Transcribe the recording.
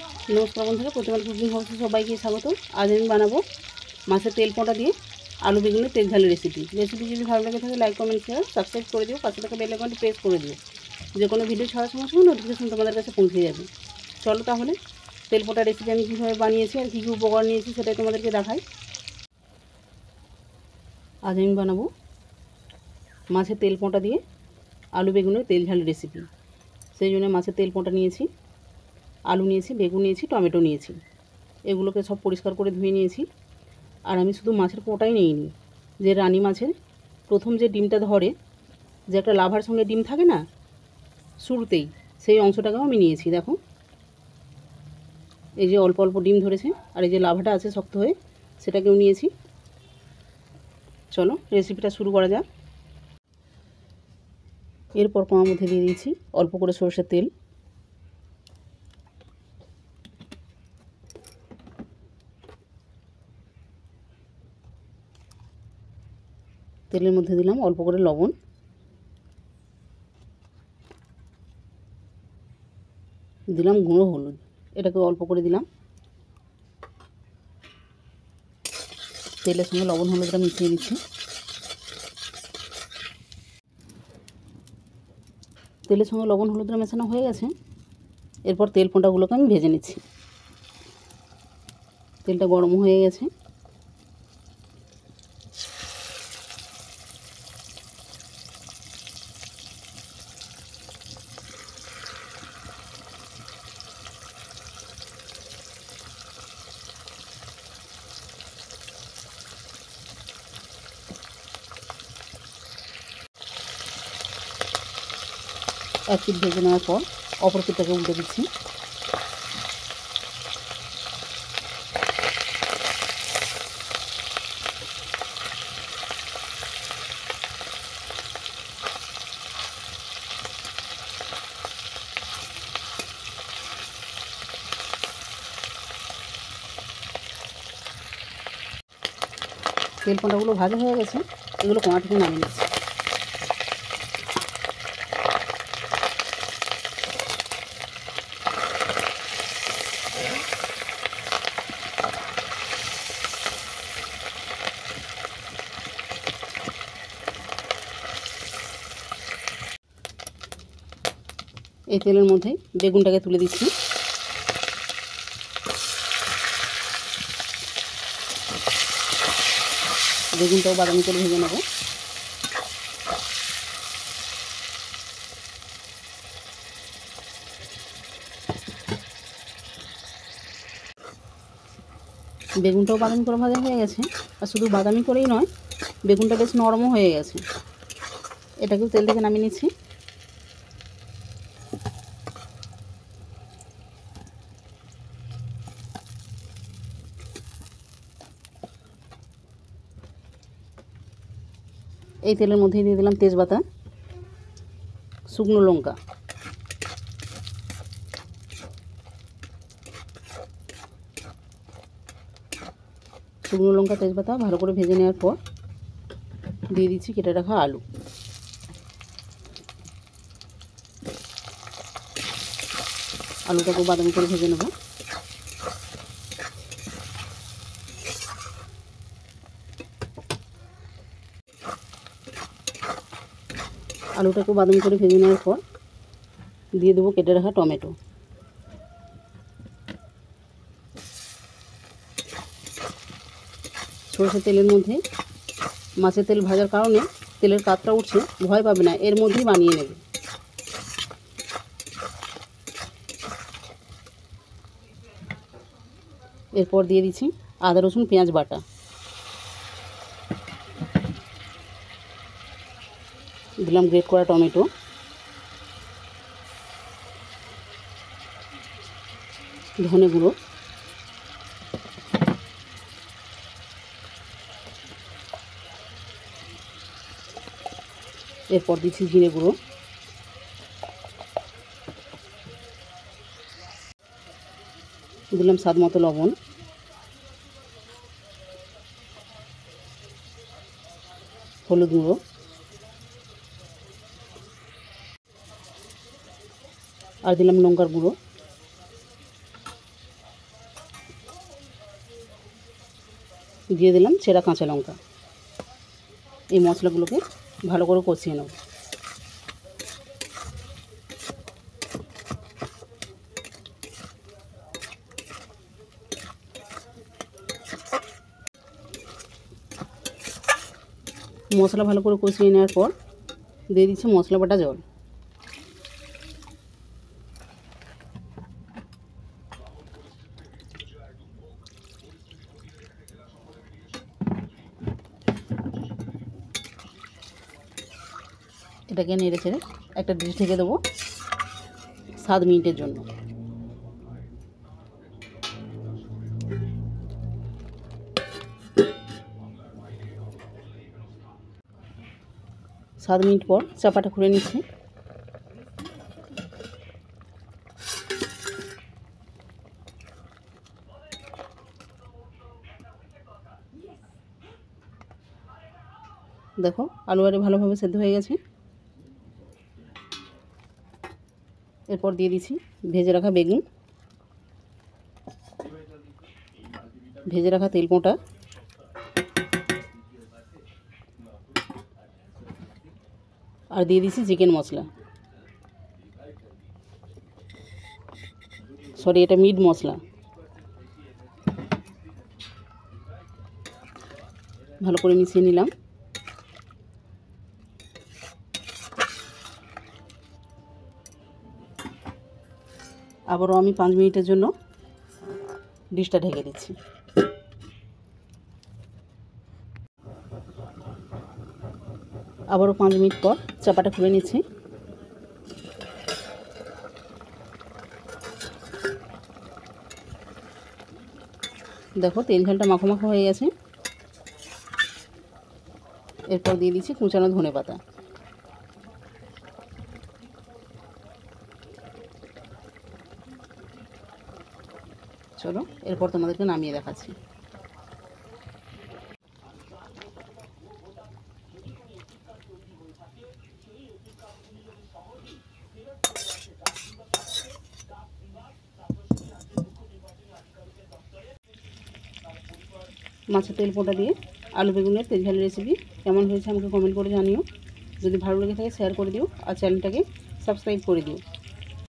নমস্কার বন্ধুরা, প্রতিবার কুকিং হাউসে সবাইকে স্বাগত। আজ আমি বানাবো মাছের তেল পোঁটা দিয়ে আলু বেগুনের তেল ঝালের রেসিপি যদি ভালো লাগে থাকে লাইক কমেন্ট শেয়ার সাবস্ক্রাইব করে দিও, পাশে থাকা বেল আইকনটি প্রেস করে দিও। যে কোনো ভিডিও ছাড়ার সঙ্গে সঙ্গে নোটিফিকেশন তোমাদের কাছে পৌঁছে যাবে। চলো তাহলে তেল পোঁটা রেসিপি আমি কীভাবে বানিয়েছি আর কী কী উপকরণ নিয়েছি সেটাই তোমাদেরকে দেখাই। আজ আমি বানাবো মাছের তেল পোঁটা দিয়ে আলু বেগুনের তেল ঝালের রেসিপি। সেই জন্য মাছের তেল পোঁটা নিয়েছি, আলু নিয়েছি, বেগুন নিয়েছি, টমেটো নিয়েছি। এগুলোকে সব পরিষ্কার করে ধুয়ে নিয়েছি। আর আমি শুধু মাছের পোঁটাই নিইনি, যে রানী মাছের প্রথম যে ডিমটা ধরে, যে একটা লাভার সঙ্গে ডিম থাকে না শুরুতেই, সেই অংশটাকেও আমি নিয়েছি। দেখো এই যে অল্প অল্প ডিম ধরেছে, আর এই যে লাভাটা আছে শক্ত হয়ে, সেটাকেও নিয়েছি। চলো রেসিপিটা শুরু করা যাক। এরপর কড়ার মধ্যে দিয়ে দিয়েছি অল্প করে সরষের তেল। তেলের মধ্যে দিলাম অল্প করে লবণ, দিলাম গুঁড়ো হলুদ, এটাকে অল্প করে দিলাম। তেলের সঙ্গে লবণ হলুদটা মিশিয়ে দিচ্ছি। তেলের সঙ্গে লবণ হলুদটা মেশানো হয়ে গেছে। এরপর তেল পোঁটাগুলোকে আমি ভেজে নিচ্ছি। তেলটা গরম হয়ে গেছে। এক পিঠ ভেজে নেওয়ার পর অপর পিঠটাকে উল্টে দিচ্ছি। তেল পোঁটাগুলো ভাজা হয়ে গেছে, এগুলো কড়া থেকে নামিয়ে নিচ্ছি। এই তেলের মধ্যে বেগুনটাকে তুলে দিচ্ছি। বেগুনটাও বাদামি করে ভেজে নেব। বেগুনটাও বাদামি করে ভাজা হয়ে গেছে, আর শুধু বাদামি করেই নয়, বেগুনটা বেশ নরমও হয়ে গেছে। এটাকেও তেল থেকে নামিয়ে নিচ্ছি। এই তেলের মধ্যে দিয়ে দিলাম তেজপাতা, শুকনো লঙ্কা, শুকনো লঙ্কা তেজপাতা ভালো করে ভেজে নেওয়ার পর দিয়ে দিচ্ছি কেটে রাখা আলু। আলুটাকেও বাদামি করে ভেজে নেব। আলুটাকেও বাদামি করে ভেজে নেওয়ার পর দিয়ে দেবো কেটে রাখা টমেটো। সরষের তেলের মধ্যে মাছের তেল ভাজার কারণে তেলের কাতটা উঠছে, ভয় পাবে না, এর মধ্যেই বানিয়ে নেবে। এরপর দিয়ে দিচ্ছি আদা রসুন পেঁয়াজ বাটা, দিলাম গ্রেট করা টমেটো, ধনে গুঁড়ো, এরপর দিচ্ছি জিরে গুঁড়ো, দিলাম স্বাদ মতো লবণ, হলুদ গুঁড়ো, আর দিলাম লঙ্কার গুঁড়ো। দিয়ে দিলাম চেরা কাঁচা লঙ্কা। এই মশলাগুলোকে ভালো করে কষিয়ে নেব। মশলা ভালো করে কষিয়ে নেওয়ার পর দিয়ে দিচ্ছি মশলা বাটা জল। এটাকে নেড়ে ছেড়ে একটা ডিশ ঢেকে দেবো 7 মিনিটের জন্য। সাত মিনিট পর চাপাটা খুলে নিচ্ছি। দেখো আলু আরে ভালোভাবে সেদ্ধ হয়ে গেছে। এরপর দিয়ে দিচ্ছি ভেজে রাখা বেগুন, ভেজে রাখা তেলকোঁটা, আর দিয়ে দিচ্ছি চিকেন মশলা, সরি এটা মিট মশলা। ভালো করে মিশিয়ে নিলাম। আবারও আমি 5 মিনিটের জন্য ডিশটা ঢেকে দিচ্ছি। আবারও 5 মিনিট পর চাপাটা খুলে নিচ্ছি। দেখো তেল ঝালটা মাখো মাখো হয়ে গেছে। এরপর দিয়ে দিচ্ছি কুচানো ধনেপাতা। চলো এরপর তোমাদেরকে নামিয়ে দেখাচ্ছি। মাছের তেল পোঁটা দিয়ে আলু বেগুনের তেল ঝালের রেসিপি কেমন হয়েছে আমাকে কমেন্ট করে জানিও। যদি ভালো লেগে থাকে শেয়ার করে দিও আর চ্যানেলটাকে সাবস্ক্রাইব করে দিও।